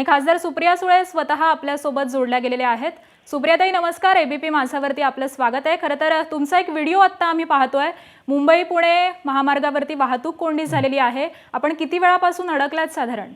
आणि खासदार सुप्रिया सुळे स्वतः आपल्या सोबत जोडल्या गेलेल्या आहेत। सुप्रियाताई नमस्कार, एबीपी माझावरती आपलं स्वागत आहे। खरं तर तुमचा एक व्हिडिओ आता आम्ही पाहतोय। मुंबई पुणे महामार्गावरती वाहतूक कोंडी झालेली आहे। आपण किती वेळापासून अडकलात साधारण?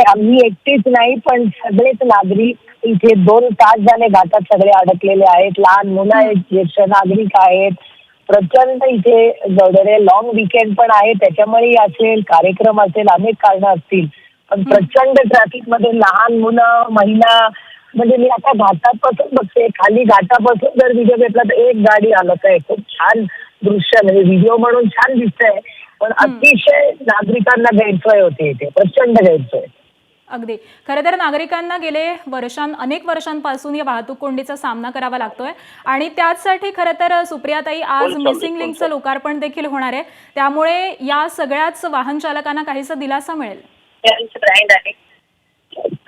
आम्ही एकटेच नाही पण सगळेच नागरिक इथे 2 तास झाले घाटात सगळे अडकलेले आहेत। लहान मुलं आहेत, ज्येष्ठ नागरिक आहेत। प्रचंड इथे जवळजवळ लॉंग वीकेंड पण आहे, त्याच्यामुळे असेल, कार्यक्रम असेल, अनेक कारणं असतील, पण प्रचंड ट्रॅफिक मध्ये लहान मुलं, महिला, म्हणजे मी आता घाटापासून बघते, खाली घाटापासून जर व्हिडिओ घेतला तर एक गाडी आलत आहे। खूप छान दृश्य, म्हणजे व्हिडिओ म्हणून छान दिसतंय, पण अतिशय नागरिकांना गैरसोय होते इथे, प्रचंड गैरसोय। अगदी खरं तर नागरिकांना गेले अनेक वर्षांपासून या वाहतूक कोंडीचा सामना करावा लागतोय आणि त्यासाठी खरं तर सुप्रियाताई आज मिसिंग लिंकचं लोकार्पण देखील होणार आहे, त्यामुळे या सगळ्याच वाहन चालकांना काहीसा दिलासा मिळेल।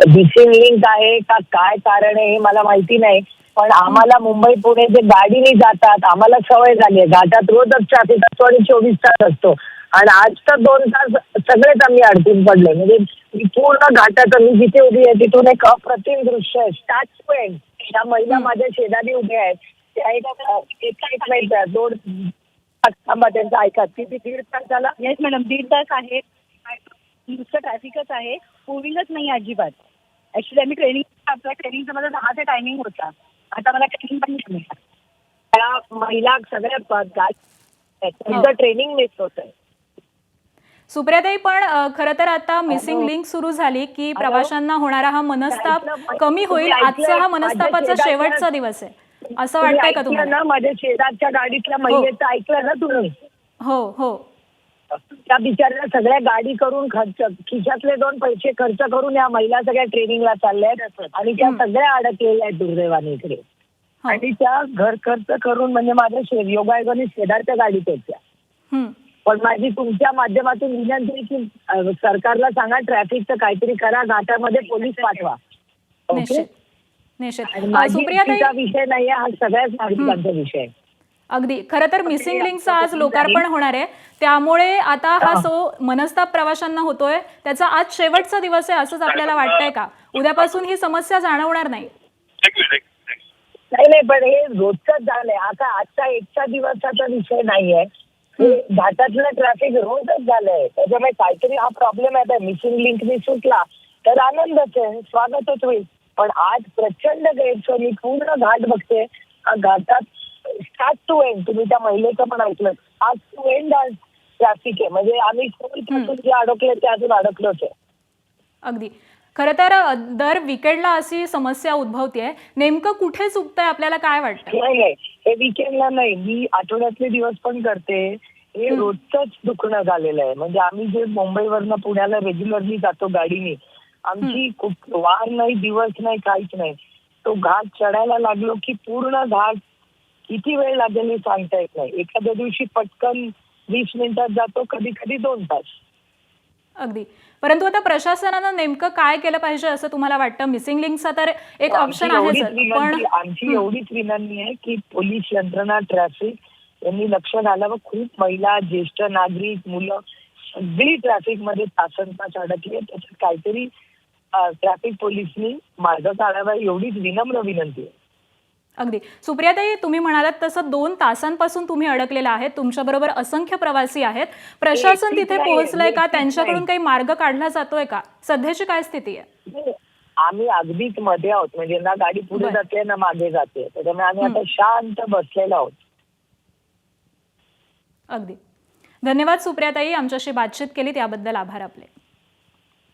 मिसिंग लिंक आहे का काय कारण आहे हे मला माहिती नाही, पण आम्हाला मुंबई पुणे जे गाडीने जातात आम्हाला सवय झाली आहे। घाटात रोजच ट्रॅफिक असतो आणि 24 तास असतो, आणि आज तर 2 तास सगळेच आम्ही अडकून पडले। म्हणजे पूर्ण घाटात मी जिथे उभी आहे तिथून एक अप्रतिम दृश्य आहे, स्टार्ट टू एंड। त्या महिला माझ्या शेजारी उभ्या आहेत, त्या एका नाही, 2 त्यांचा ऐका, किती 1.5 तास झाला? येस मॅडम, 1.5 तास आहे, नुसतं ट्रॅफिकच आहे, मूव्हिंगच नाही अजिबात। ऍक्च्युली आम्ही ट्रेनिंगचा माझा 10 चा टायमिंग होता, आता मला ट्रेनिंग पण नाही मिळालं। त्या महिला सगळ्या ट्रेनिंग मिस होत आहे। सुप्रियाताई पण खरं तर आता मिसिंग लिंक सुरू झाली की प्रवाशांना होणारा हा मनस्ताप कमी होईल। आजचा हा मनस्तापाचा शेवटचा दिवस आहे असं वाटतंय का तुम्हाला? माझ्या शेजारच्या गाडीतल्या महिलेचं ऐकलं ना तुम्ही? हो हो, त्या बिचाऱ्या सगळ्या गाडी करून खिशातले 2 पैसे खर्च करून या महिला सगळ्या ट्रेनिंगला चालल्या आहेत आणि त्या सगळ्या अडकलेल्या आहेत दुर्दैवाने इकडे। आणि त्या घर खर्च करून, म्हणजे माझ्या योगायोगाने शेजारच्या गाडीत होत्या। पण माझी तुमच्या माध्यमातून विनंती आहे की सरकारला सांगा ट्रॅफिकचं काहीतरी करा, घाटामध्ये पोलीस पाठवा। सुप्रियाताईचा विषय नाहीये, हा सगळ्याच नागरिकांचा विषय आहे। अगदी खरं तर मिसिंग लिंकचं आज लोकार्पण होणार आहे, त्यामुळे आता हा मनस्ताप प्रवाशांना होतोय त्याचा आज शेवटचा दिवस आहे असंच आपल्याला वाटतंय का? उद्यापासून ही समस्या जाणवणार नाही? नाही, पण हे रोजच झालंय, आता आजचा एकचा दिवसाचा विषय नाहीये। घाटातलं ट्रॅफिक रोजच झालंय, त्याच्यामुळे काहीतरी हा प्रॉब्लेम आहे। मिसिंग लिंकने सुटला तर आनंदच आहे, स्वागतच होईल, पण आज प्रचंड गैरसोय। मी पूर्ण घाट बघते, घाटात स्टार्ट टू एंड, तुम्ही त्या महिलेचं पण ऐकलं, स्टार्ट टू एंड ट्रॅफिक आहे। म्हणजे आम्ही जे अडकले ते अजून अडकलोच आहे। अगदी खरं तर दर विकेंडला अशी समस्या उद्भवते, नेमकं कुठे चुकतंय आपल्याला काय वाटतं? नाही, हे विकेंडला नाही, मी आठवड्यातले दिवस पण करते, हे रोजच दुखणं झालेलं आहे। म्हणजे आम्ही जे मुंबईवरनं पुण्याला रेग्युलरली जातो गाडीने, आमची वार नाही, दिवस नाही, काहीच नाही। तो घाट चढायला लागलो की पूर्ण घाट किती वेळ लागेल हे सांगता येत नाही। एखाद्या दिवशी पटकन 20 मिनिटात जातो, कधी कधी 2 तास। अगदी, परंतु आता प्रशासनानं नेमकं काय केलं पाहिजे असं तुम्हाला वाटतं? मिसिंग लिंकचा तर एक ऑप्शन आहे, पण आमची एवढीच विनंती आहे की पोलीस यंत्रणा, ट्रॅफिक यांनी लक्ष घालावं। खूप महिला, ज्येष्ठ नागरिक, मुलं सगळी ट्रॅफिक मध्ये तासनतास अडकली, त्याच्यात काहीतरी ट्रॅफिक पोलिसनी मार्ग काढावा, एवढीच विनम्र विनंती आहे। अगदी सुप्रियाताई, तुम्ही म्हणालात तसं 2 तासांपासून तुम्ही अडकलेला आहे, तुमच्याबरोबर असंख्य प्रवासी आहेत, प्रशासन तिथे पोहोचलंय का? त्यांच्याकडून काही मार्ग काढला जातोय का? सध्याची काय स्थिती आहे? आम्ही अगदीच मध्ये आहोत, म्हणजे ना गाडी पुढे जाते ना मागे जाते, त्याच्यामुळे आम्ही आता शांत बसलेलो आहोत। अगदी धन्यवाद सुप्रियाताई, आमच्याशी बातचीत केली त्याबद्दल आभार आपले।